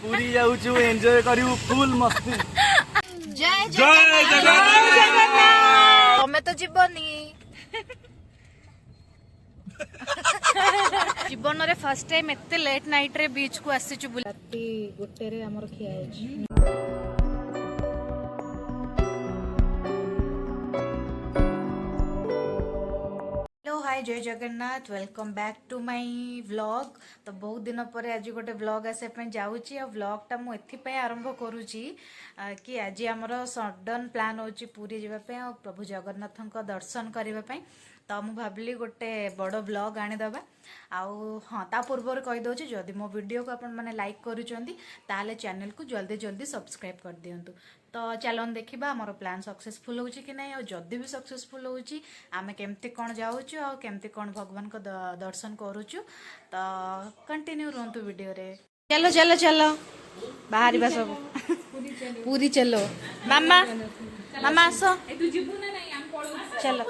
पूरी जाऊछु enjoy करिउ full मस्ती। जय जय जगन्नाथ। तमे तो जीवनी जीवन रे फर्स्ट टाइम एते लेट नाइट रे बीच को आसीचु बुला राती गोटे रे हमर खिया होची। हेलो हाय जय Jagannath welcome back to my vlog. तो बहुत दिन पर आज गोटे व्लॉग आसे पे जाऊँगी और व्लॉगटा मु एथिपाई आरंभ करुँची कि आज आमर सडन प्लान होची पूरी जावाई और प्रभु जगन्नाथ दर्शन करने। तो मु भाविली गोटे बड़ व्लॉग आनीदबा आउ हाँ ता पूर्व कहीदे जदि मो वीडियो को आपण मैंने लाइक करुँचे चैनल को जल्दी जल्दी सब्सक्राइब कर दिंतु। तो चलन देखा आमर प्लान सक्सेसफुल हो कि नहीं और जदि भी सक्सेसफुल होची आमे केमती कौन जाऊँ और केमती कौन भगवान को दर्शन करुचु। तो कंटिन्यू रुहतु वीडियो रे। चलो चलो चलो बाहर बा सब पूरी चलो मामा मामा आसो चलो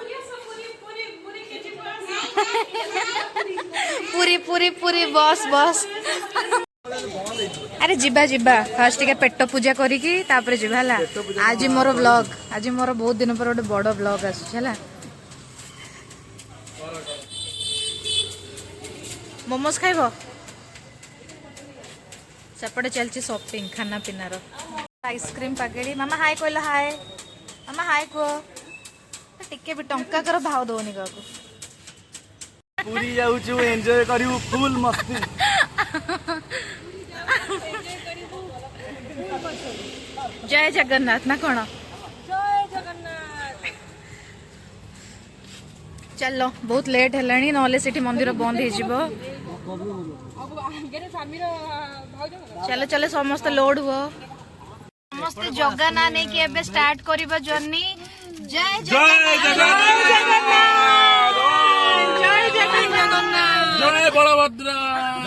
पूरी पूरी पूरी बस बस अरे जिबा जिबा फास्ट के पेट पूजा करिकी तापर जिबा हला। आज मोर व्लॉग आज मोर बहुत दिन पर गोटे बड़ व्लॉग आसुला। मोमोज खाइब सेपटे चलची शॉपिंग खाना पीना रो आइसक्रीम पाकेड़ी। मामा हाय कहला हाय मामा हाय कह टिके भी टंका कर भाव दौनी का पूरी जाऊछु एंजॉय करिउ फुल मस्ती। जय जगन्नाथ ना कौन चलो बहुत लेट है ना सिटी मंदिर बंद हो। चलो चलो समस्त लोड हुआ समस्त जगह ना नहीं कि एबे स्टार्ट करिबा जर्नी। जय जगन्नाथ जय जगन्नाथ जय बलभद्र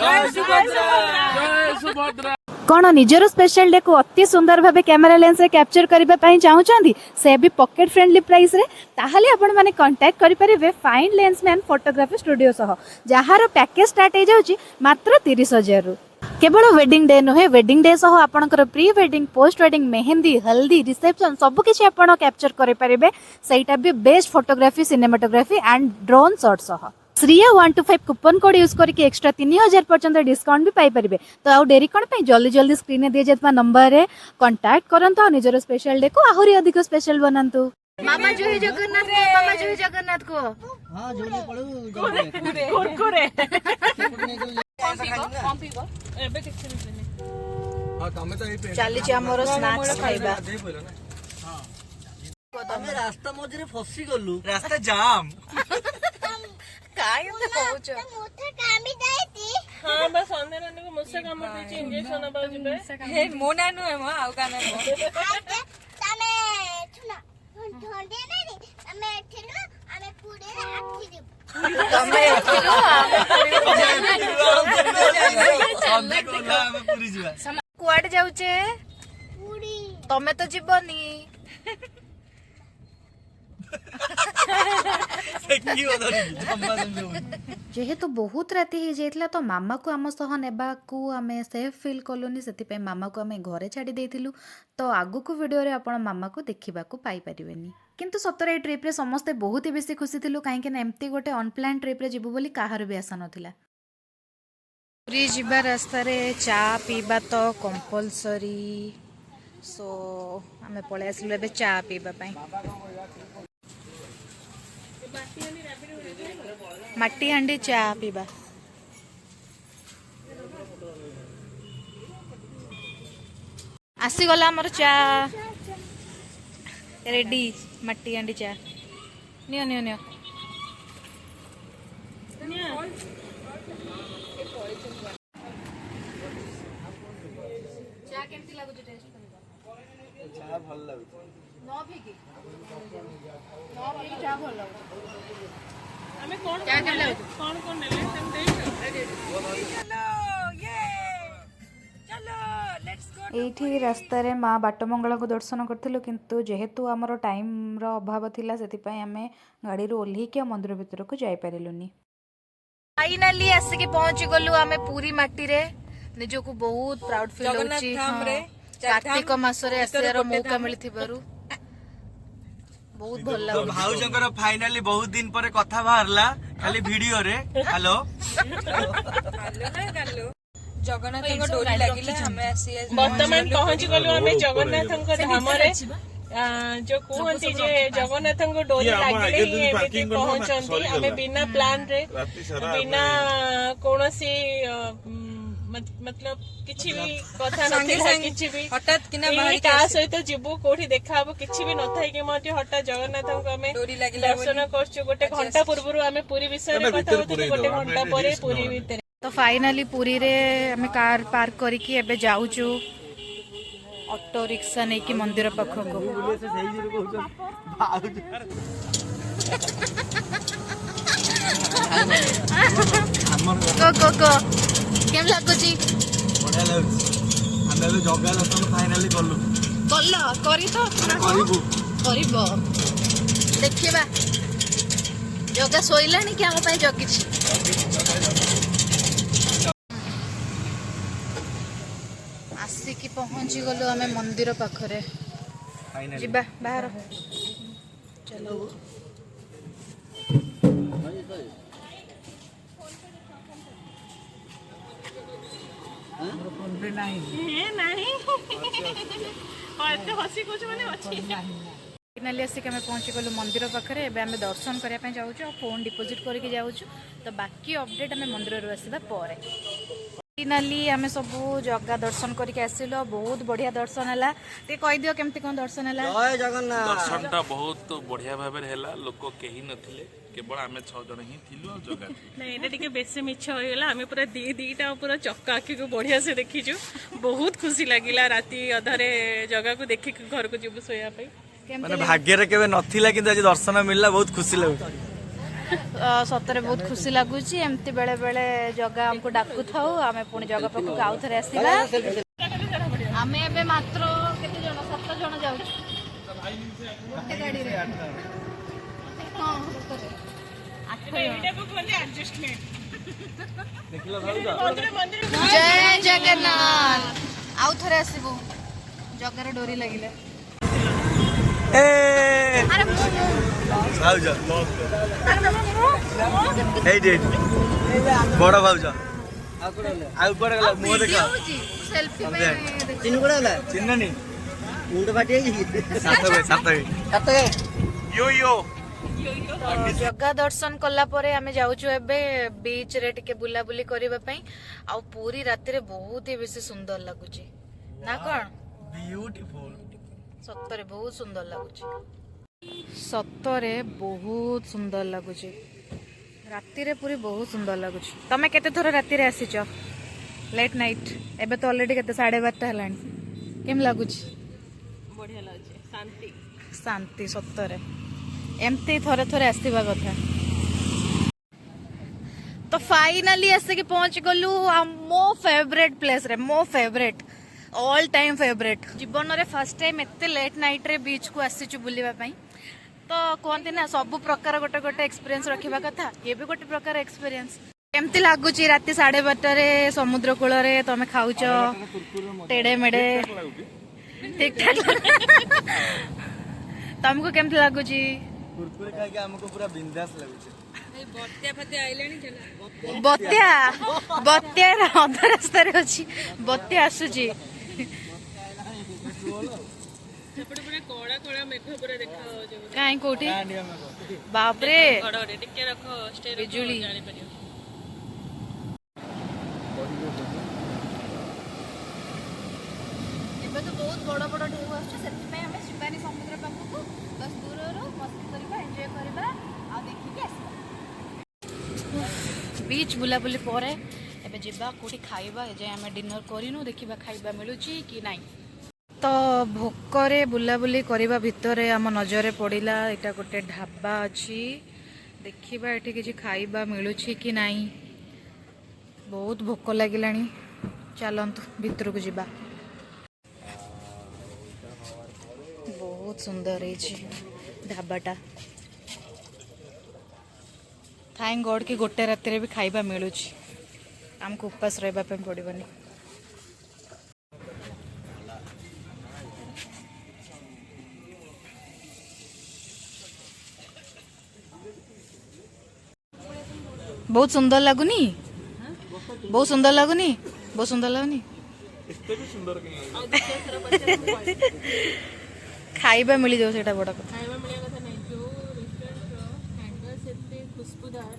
जय सुभद्रा जय सुभद्रा। कौन निजर स्पेशल डे को अति सुंदर भावे कैमेरा लेंस रे कैप्चर करबा पई चाहूचंदी से भी पॉकेट फ्रेंडली प्राइस रे ताहाले आपण माने कांटेक्ट करि परिबे फाइन लेंसमैन फोटोग्राफी स्टूडियो सह जहार पैकेज स्टार्ट हो जाउची मात्र 30,000 रु। केवल वेडिंग डे नुहे वेडिंग डे सह आपणकर pre wedding post wedding mehndi haldi reception सब किछि आपण कैप्चर करि परिबे सेटा भी best photography cinematography and drone shot सह श्रिया 125 कूपन कोड यूज करके एक्स्ट्रा 3000 पर्यंत डिस्काउंट भी पाई परिबे। तो आउ डेरी कोन पई जल्दी जल्दी स्क्रीन में दिए जेतबा नंबर रे कांटेक्ट करंतो निजर स्पेशल डे को आहुरी अधिक स्पेशल बनांतु। मामा जो है जगन्नाथ को मामा जो है जगन्नाथ को हां जोली पड़ू कुरकुरे एबे किछ नहीं हां तमे तो ए चली छ हमरो स्नैक्स खाइबा हां तमे रास्ता मझरे फसी गलु रास्ता जाम काय तो कहउछ मोथे कामी दाइती हां बस अंदे नानी को मुझसे काम देची इंजेक्शन अब जिबे हे मोना नु है म आउ काने तमे सुना ढोंडे नहीं तमे ठिनु आमे पुडे रे आखी देब तमे ठिनु आमे कोला आमे पुरी जिबा कुआड जाउचे पुरी तमे तो जीवनी जेहेतु बहुत राति हो जाइथिला तो मामा को आम सह नेबा को आमे सेफ फील कलुनी से मामा को आमे घरे छाड़ी देइथिलु। तो आगु को वीडियो रे आपण मामा को देखिबा को पाई परिबेनी किंतु सतरे ट्रिप रे समस्ते बहुत ही बेसी खुशी थिलु काहे के एम्ति गोटे अनप्लान ट्रिप रे जिबु बोली काहार भी आशा नथिला। पूरी जिबा रास्ता रे चा पीबा तो कंपलसरी सो आमे पळे आसलु एबे चा पीबा पई मट्टी हांडी चा पीबा आसीगला आमर चा रेडी मट्टी हांडी चा नियो नियो नियो चा केमती लागु जे टेस्ट करबा चा भल लागु न भीगी चा भल लागु हमें कौन क्या कर ले कौन ले तुम देख चलो ये चलो लेट्स गो। एठी रास्ता रे मां बाटमंगला को दर्शन करथिलु किंतु जेहेतु हमरो टाइम रो अभाव थिला सेति पई हमें गाड़ी रो ओल्ही के मंदिर भीतर को जाई परिलुनी। फाइनली आसी के पहुंची गलु हमें पूरी माटी रे ନିଜକୁ ବହୁତ ପ୍ରାଉଡ ଫିଲ୍ ହଉଛି କାର୍ତ୍ତିକ ମାସରେ ଆସିବାର ମୌକା ମିଳିଥିବାରୁ ବହୁତ ଭଲ ତ ଲାଗୁଛି। ଭାଉଜଙ୍କର ଫାଇନାଲି ବହୁତ ଦିନ ପରେ କଥା ବାହାରିଲା ଖାଲି ଭିଡିଓରେ। ହ୍ୟାଲୋ ଜଗନ୍ନାଥଙ୍କ ଡୋରି ଲାଗିଲା ଆମେ ଆସି ବର୍ତ୍ତମାନ ପହଞ୍ଚି ଗଲୁ ଆମେ ଜଗନ୍ନାଥଙ୍କ ଧାମରେ। ଯୋଉ କୁହନ୍ତି ଯେ ଜଗନ୍ନାଥଙ୍କ ଡୋରି ଲାଗିଲେ ହିଁ ଏମିତି ପହଞ୍ଚନ୍ତି। ଆମେ ବିନା ପ୍ଲାନ ରେ ବିନା କୌଣସି मतलब କିଛି ବି କଥା ନଥିଲା କିଛି ବି ହଠାତ୍ କିନା କାହା ସହିତ ଯିବୁ କୋଉଠି ଦେଖାହବ କିଛି ବି ନଥାଇକି ମଧ୍ୟ ହଠାତ୍ ଜଗନ୍ନାଥଙ୍କୁ ଆମେ ଦର୍ଶନ କରୁଛୁ। ଗୋଟେ ଘଣ୍ଟା ପୂର୍ବରୁ ଆମେ ପୁରୀ ବିଷୟରେ କଥା ହଉଥିଲୁ, ଗୋଟେ ଘଣ୍ଟା ପରେ ପୁରୀ ଭିତରେ। ତ ଫାଇନାଲି ପୁରୀରେ ଆମେ କାର ପାର୍କ କରିକି ଏବେ ଯାଉଛୁ ଅଟୋ ରିକ୍ସା ନେଇକି ମନ୍ଦିର ପାଖକୁ। କେମିତି ଲାଗୁଛି? ବଢିଆ ଲାଗୁଛି। ଆମେ ଏବେ ଜଗା ଦର୍ଶନ ଫାଇନାଲି କଲୁ। କଲ କରି ତ କରିବୁ କରିବ ଦେଖିବା। ଜଗା ଶୋଇଲାଣି କି ଆମ ପାଇଁ ଜଗିଛି। ଆସିକି ପହଞ୍ଚି ଗଲୁ ଆମେ ମନ୍ଦିର ପାଖରେ। ଯିବା ବାହାର ଚାଲ। फाइनाली आसिक आम पहुँची गलु मंदिर पाखे। एबे आम दर्शन करने जाऊँ और फोन डिपोजिट करके जाऊँ। तो बाकी अपडेट आम मंदिर आसवा पर। फाइनाली आम सब जगह दर्शन करके आसिलु। बहुत बढ़िया दर्शन है। कहीदियो केमती कौन दर्शन है? दर्शन टा बहुत बढ़िया भाव लोक कहीं नथिले, केवल आम 6 जन ही थिलु और जगह नहीं एटा टिके बेसी मिछ होइला। आमे पूरा दीटा पूरा चक्का आखि को बढ़िया से देखिछु। बहुत खुशी लागिला राती अधारे जगह को देखि घर को जीव सोया पे। माने भाग्य रे केबे नथिला किंतु आज दर्शन मिलला बहुत खुशी लागु। सतरे बहुत खुशी लगुच। एमती बेले बेले जगह हमको डाकू थाउ आमे पुणी जगह पाखु आउ थरे आसीबा। आमे एबे मात्र केते जण 7 जण जाउछु गोटे गाड़ी रे। हां सतरे 8 जण एटा को कोले एडजस्टमेंट देखिला भाउजा। जय जगन्नाथ। आउ थरे आसीबो जगह रे डोरी लागिले। ए अरे भाउजा हे दे बड़ भाउजा आउ पड़ गला मुंह देखा सेल्फी में चिन्ह कोड़ा गला चिन्ह नहीं मुंड फाटी सात यो यो जगह दर्शन कला परे आमे जाउछु एबे बीच रे टिके बुला बुली करबा पई। आ पूरी राति रे बहुत ही बेसी सुंदर लागुची ना कोन? ब्यूटीफुल। सत्तरे बहुत सुंदर लगुच। सत्तरे बहुत सुंदर लगुच। राति रे पूरी बहुत सुंदर लगुच। तमे केते थोर राति रे आसीच लेट नाइट? एबे तो ऑलरेडी केते 12:30 हलानी। केम लगुच? बढ़िया लागे शांति शांति सत्तरे एमती थोरे थोरे आसीबा कथा। तो फाइनली आसिक पहुंच गलु मो फेवरेट प्लेस रे। मो फेवरेट ऑल टाइम फेवरेट। जीवन रे फर्स्ट टाइम एते लेट नाइट रे बीच को आसीचु बुलिबा पई। तो कहते ना सब प्रकार गोटे गोटे एक्सपीरियंस रखिबा कथा। ये भी गोटे प्रकार एक्सपीरियंस। केमती लागुची राति 12:30 रे समुद्र कूल रे तमे खाउच टेड़े मेड़े ठीक ठाक तुमको केमती लागुची? कुरकुरे खाइ के हमको पूरा बिंदास लागुची। बत्या फत्या आइलानी चला बत्या बत्या अधा रास्ता रे अछि। बत्या आसुची सेपटे पूरा कोड़ा कोड़ा मेघ पूरा देखा हो जे काई कोठी बाप रे गड़रे टिके रखो स्टे बिजुली जानि परियो। एबे तो बहुत बड़ बड़ ढेउ आछे। सेति पे हमें शिवानी समुद्र पाखु बस दूररो मस्ती करबा एन्जॉय करबा आ देखि के आसबा। बीच बुला बुली परे एबे जिबा कोठी खाइबा। जे हमें डिनर करिनु देखिबा खाइबा मिलुची कि नाही। तो भोकरे बुलाबुली करबा भितरे आम नजरे पड़िला एटा गोटे ढाबा अछि। देखिबा एठी किछि खाइबा मिलुची कि नाही। बहुत भोक लागिलानी। चलंतु भितर को जिबा। बहुत सुंदर है ढाबाटा। थैंक गॉड कि गोटे राति भी खाइबा मिलुची। आमको उपास रहा पड़ोनी। बहुत सुंदर लगुनी बहुत सुंदर लगुनी बहुत सुंदर लगुनी खाइबा मिली जाओ सेटा बड़ा କଥା ଖାଇବା ମିଳିବା କଥା ନାହିଁ ଯୋଉ ରେଷ୍ଟୁରାଣ୍ଟର ହ୍ୟାଣ୍ଡୱାଶ ଏତେ ଖୁସବୁଦାର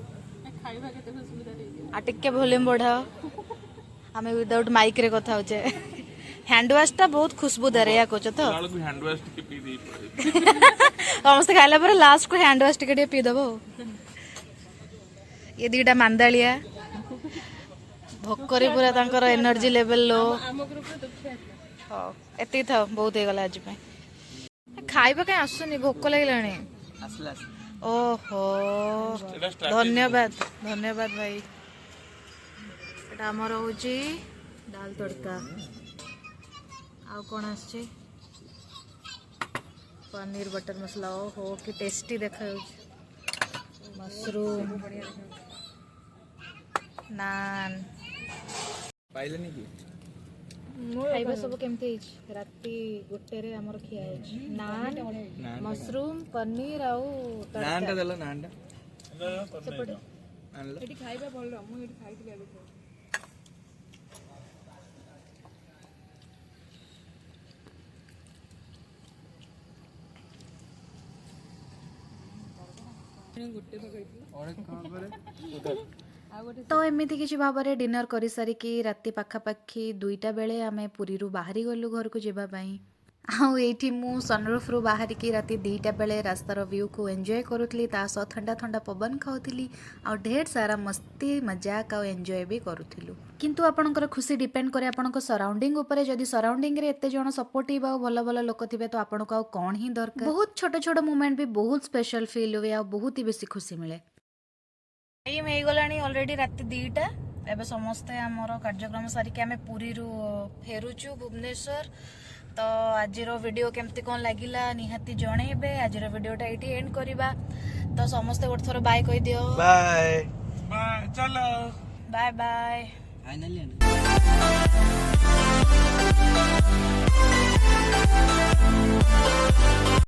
ଖାଇବା କେତେ ଖୁସବୁଦାର ହେଇଯିବ आ टिके वॉल्यूम बढ़ाओ हमें विदाउट माइक रे କଥା होचे हैंड वॉश टा बहुत खुशबूदार है या कोच तो लालू हैंड वॉश के पी दी पड़े समस्त खाइला पर लास्ट को हैंड वॉश टिके पी दबो ये दीटा मांदालिया भोकरे पूरा तांकर एनर्जी लेवल लो ଆମ ଗ୍ରୁପରେ ଦୁଃଖ हाँ एति था बहुत हे गला आज पे खाइबा कहीं आसुनी भोक लागलानी ଆସିଲା ओहो धन्यवाद धन्यवाद भाई एटा हमर होची दाल तड़का आउ कौन आछे पनीर बटर मसाला ओहो कि टेस्टी देखा मशरूम नान ପାଇଲେନି କି खाइबा सब केमती राती गोटे रे हमर खिया होची नान मशरूम पनीर आउ ନାନଟା ଦେଲ ନାନଟା ସେପଟେ ଆଣିଲ ଏଠି ଖାଇବା ଭଲ ମୁଁ ଏଠି ଖାଇଥିଲି ଏବେ तो एमती किसी भाव में डिनर कर सारिकी राति पाखापाखि 2टा बेले आमे पुरी रु बाहरी गलु घर को जीवा पाई आउ एठी मु सनरूफ रु बाहरिकी राति 2टा बेले रास्तार व्यू को एंजॉय करुथली ता सह ठंडा ठंडा पवन खाउथली आ ढेर सारा मस्ती मजाक आ एंजॉय भी करुथिलु किंतु आपणकर खुशी डिपेंड करे आपणक सराउंडिंग ऊपर जदी सराउंडिंग रे एते जण सपोर्टिव आ भल भल लोक थिबे तो आपणक आ कोन ही दरकार बहुत छोट छोट मोमेंट भी बहुत स्पेशल फील हुए आ बहुत ही बेसी खुशी मिले टाइम हो गलानी ऑलरेडी राति 2टा एबे समस्ते हमर कार्यक्रम सारिके आमे पुरी रु फेरुचु भुवनेश्वर तो आजिर वीडियो केमती कौन लगिला निहाती जणेबे आजिर वीडियोटा एठी एंड करिबा तो समस्ते गोटे थोर बाय कहि दियो बाय बाय चलो बाय बाय फाइनली